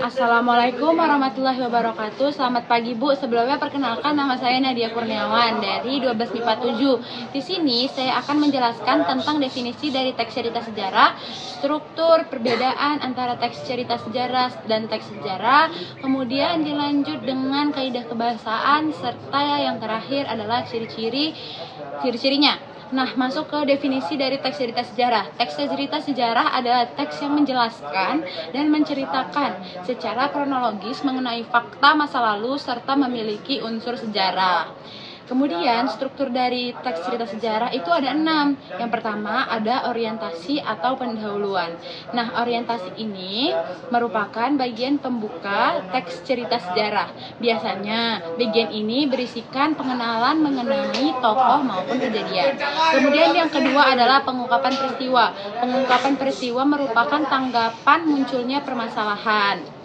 Assalamualaikum warahmatullahi wabarakatuh. Selamat pagi Bu. Sebelumnya perkenalkan, nama saya Nadia Kurniawan dari 12 MIPA 7. Di sini saya akan menjelaskan tentang definisi dari teks cerita sejarah, struktur perbedaan antara teks cerita sejarah dan teks sejarah, kemudian dilanjut dengan kaidah kebahasaan, serta yang terakhir adalah ciri-cirinya. Nah, masuk ke definisi dari teks cerita sejarah. Teks cerita sejarah adalah teks yang menjelaskan dan menceritakan secara kronologis mengenai fakta masa lalu serta memiliki unsur sejarah. Kemudian struktur dari teks cerita sejarah itu ada 6. Yang pertama ada orientasi atau pendahuluan. Nah, orientasi ini merupakan bagian pembuka teks cerita sejarah. Biasanya bagian ini berisikan pengenalan mengenai tokoh maupun kejadian. Kemudian yang kedua adalah pengungkapan peristiwa. Pengungkapan peristiwa merupakan tanggapan munculnya permasalahan.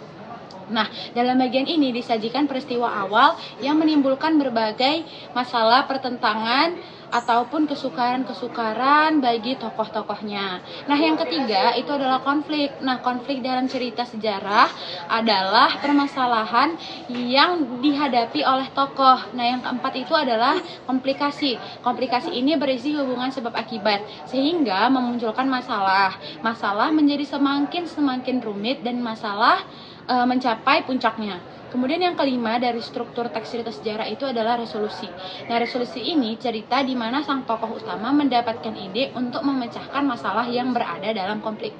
Nah, dalam bagian ini disajikan peristiwa awal yang menimbulkan berbagai masalah pertentangan ataupun kesukaran-kesukaran bagi tokoh-tokohnya. Nah, yang ketiga itu adalah konflik. Nah, konflik dalam cerita sejarah adalah permasalahan yang dihadapi oleh tokoh. Nah, yang keempat itu adalah komplikasi. Komplikasi ini berisi hubungan sebab akibat sehingga memunculkan masalah. Masalah menjadi semakin rumit dan masalah mencapai puncaknya. Kemudian yang kelima dari struktur teks cerita sejarah itu adalah resolusi. Nah, resolusi ini cerita di mana sang tokoh utama mendapatkan ide untuk memecahkan masalah yang berada dalam konflik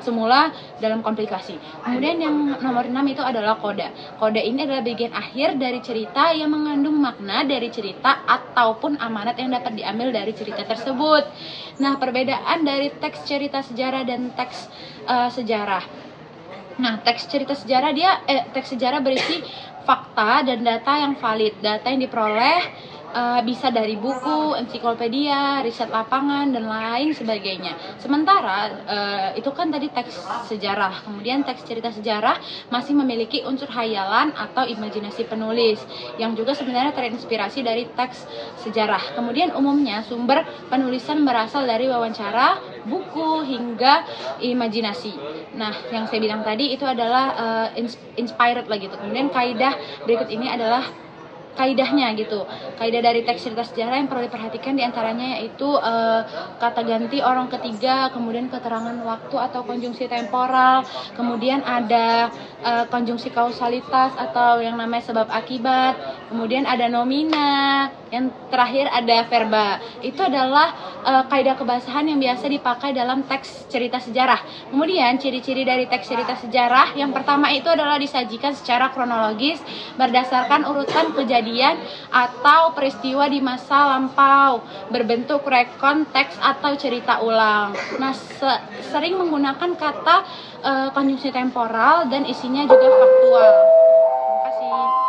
semula dalam komplikasi. Kemudian yang nomor 6 itu adalah koda. Koda ini adalah bagian akhir dari cerita yang mengandung makna dari cerita ataupun amanat yang dapat diambil dari cerita tersebut. Nah, perbedaan dari teks cerita sejarah dan teks sejarah. Nah, teks sejarah berisi fakta dan data yang valid. Data yang diperoleh bisa dari buku, ensiklopedia, riset lapangan, dan lain sebagainya. Sementara itu kan tadi teks sejarah. Kemudian teks cerita sejarah masih memiliki unsur hayalan atau imajinasi penulis yang juga sebenarnya terinspirasi dari teks sejarah. Kemudian umumnya sumber penulisan berasal dari wawancara, buku, hingga imajinasi. Nah, yang saya bilang tadi itu adalah inspired lah gitu. Kemudian kaidah berikut ini adalah kaidahnya gitu. Kaidah dari teks cerita sejarah yang perlu diperhatikan diantaranya yaitu kata ganti orang ketiga, kemudian keterangan waktu atau konjungsi temporal, kemudian ada konjungsi kausalitas atau yang namanya sebab akibat, kemudian ada nomina, yang terakhir ada verba. Itu adalah kaidah kebahasaan yang biasa dipakai dalam teks cerita sejarah. Kemudian ciri-ciri dari teks cerita sejarah yang pertama itu adalah disajikan secara kronologis berdasarkan urutan kejadian atau peristiwa di masa lampau, berbentuk rekon teks atau cerita ulang. Nah, sering menggunakan kata konjungsi temporal dan isinya juga faktual. Terima kasih.